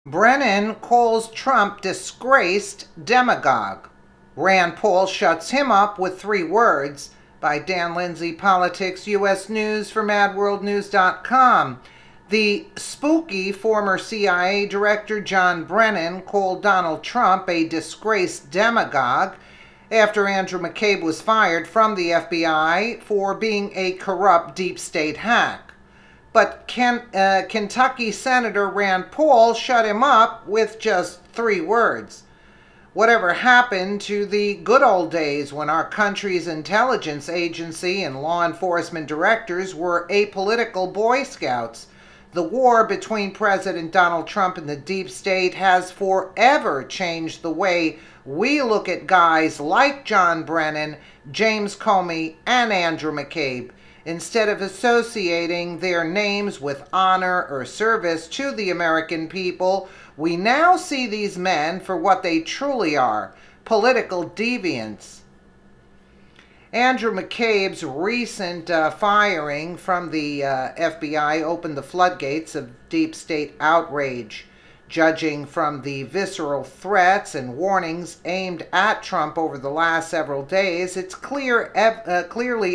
Brennan calls Trump disgraced demagogue. Rand Paul shuts him up with 3 words. By Dan Lindsay, Politics, U.S. News for MadWorldNews.com. The spooky former CIA Director John Brennan called Donald Trump a disgraced demagogue after Andrew McCabe was fired from the FBI for being a corrupt deep state hack. But Kentucky Senator Rand Paul shut him up with just 3 words. Whatever happened to the good old days when our country's intelligence agency and law enforcement directors were apolitical Boy Scouts? The war between President Donald Trump and the deep state has forever changed the way we look at guys like John Brennan, James Comey, and Andrew McCabe. Instead of associating their names with honor or service to the American people, we now see these men for what they truly are: political deviants. Andrew McCabe's recent firing from the FBI opened the floodgates of deep state outrage. Judging from the visceral threats and warnings aimed at Trump over the last several days, it's clearly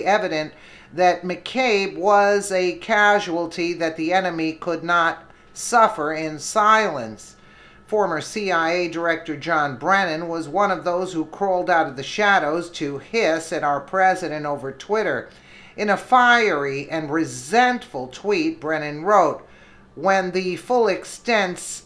evident that McCabe was a casualty that the enemy could not suffer in silence. Former CIA Director John Brennan was one of those who crawled out of the shadows to hiss at our president over Twitter. In a fiery and resentful tweet, Brennan wrote, "When the full extent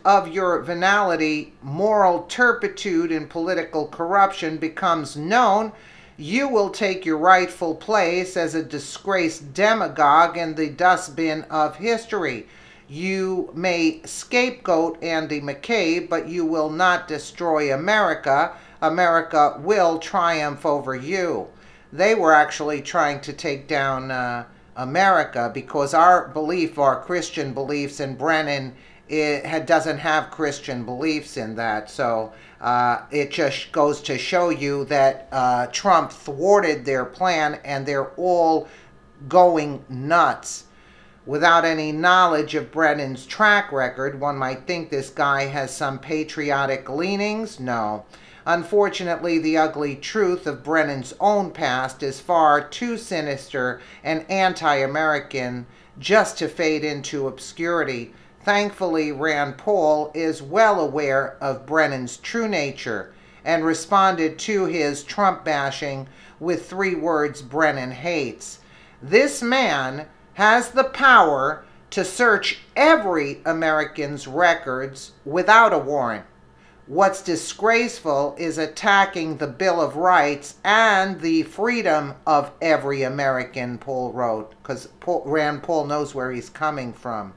of your venality, moral turpitude, and political corruption becomes known, you will take your rightful place as a disgraced demagogue in the dustbin of history. You may scapegoat Andy McCabe, but you will not destroy America. America will triumph over you." They were actually trying to take down America because our Christian beliefs, and Brennan doesn't have Christian beliefs in that. So it just goes to show you that Trump thwarted their plan, and they're all going nuts. Without any knowledge of Brennan's track record, one might think this guy has some patriotic leanings. No. Unfortunately, the ugly truth of Brennan's own past is far too sinister and anti-American just to fade into obscurity. Thankfully, Rand Paul is well aware of Brennan's true nature and responded to his Trump bashing with 3 words Brennan hates. This man has the power to search every American's records without a warrant. What's disgraceful is attacking the Bill of Rights and the freedom of every American, Paul wrote, because Rand Paul knows where he's coming from.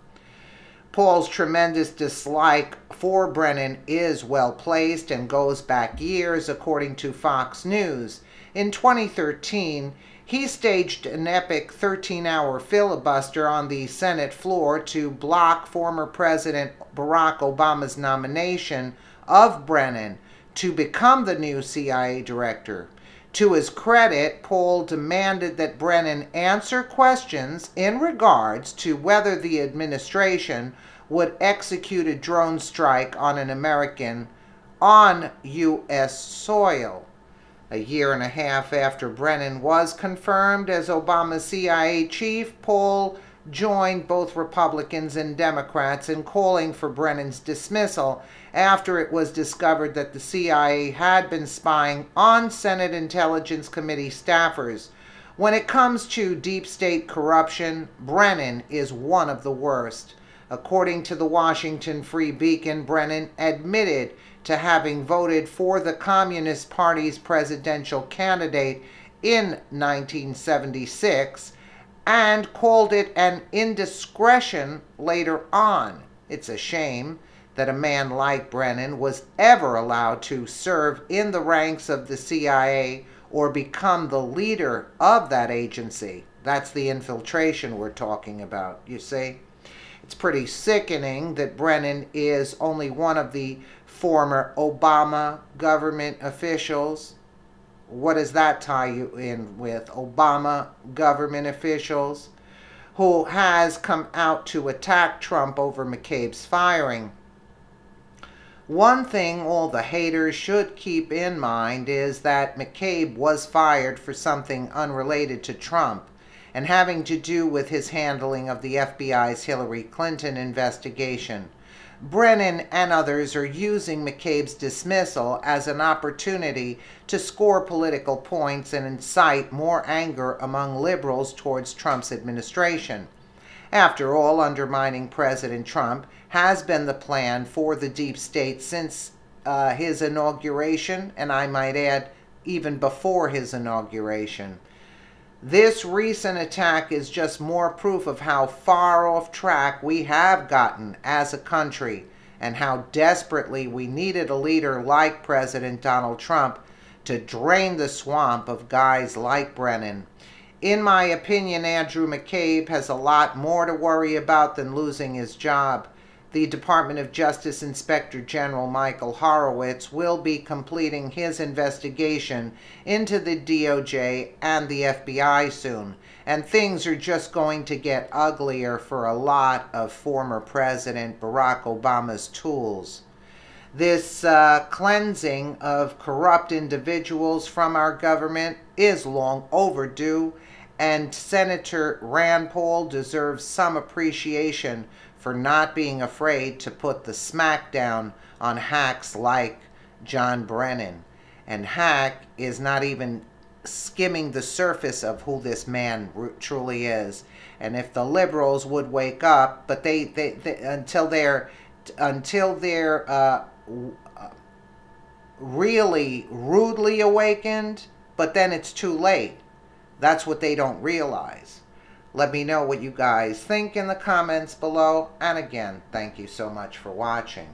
Paul's tremendous dislike for Brennan is well placed and goes back years, according to Fox News. In 2013, he staged an epic 13-hour filibuster on the Senate floor to block former President Barack Obama's nomination of Brennan to become the new CIA director. To his credit, Paul demanded that Brennan answer questions in regards to whether the administration would execute a drone strike on an American on U.S. soil. A year and a half after Brennan was confirmed as Obama's CIA chief, Paul joined both Republicans and Democrats in calling for Brennan's dismissal after it was discovered that the CIA had been spying on Senate Intelligence Committee staffers. When it comes to deep state corruption, Brennan is one of the worst. According to the Washington Free Beacon, Brennan admitted to having voted for the Communist Party's presidential candidate in 1976 and called it an indiscretion later on. It's a shame that a man like Brennan was ever allowed to serve in the ranks of the CIA or become the leader of that agency. That's the infiltration we're talking about, you see. It's pretty sickening that Brennan is only one of the former Obama government officials. What does that tie you in with? Obama government officials who has come out to attack Trump over McCabe's firing. One thing all the haters should keep in mind is that McCabe was fired for something unrelated to Trump and having to do with his handling of the FBI's Hillary Clinton investigation. Brennan and others are using McCabe's dismissal as an opportunity to score political points and incite more anger among liberals towards Trump's administration. After all, undermining President Trump has been the plan for the deep state since his inauguration, and I might add, even before his inauguration. This recent attack is just more proof of how far off track we have gotten as a country and how desperately we needed a leader like President Donald Trump to drain the swamp of guys like Brennan. In my opinion, Andrew McCabe has a lot more to worry about than losing his job. The Department of Justice Inspector General Michael Horowitz will be completing his investigation into the DOJ and the FBI soon, and things are just going to get uglier for a lot of former President Barack Obama's tools. This cleansing of corrupt individuals from our government is long overdue, and Senator Rand Paul deserves some appreciation for not being afraid to put the smackdown on hacks like John Brennan. And hack is not even skimming the surface of who this man truly is. And if the liberals would wake up, but they until they're really rudely awakened, but then it's too late. That's what they don't realize. Let me know what you guys think in the comments below. And again, thank you so much for watching.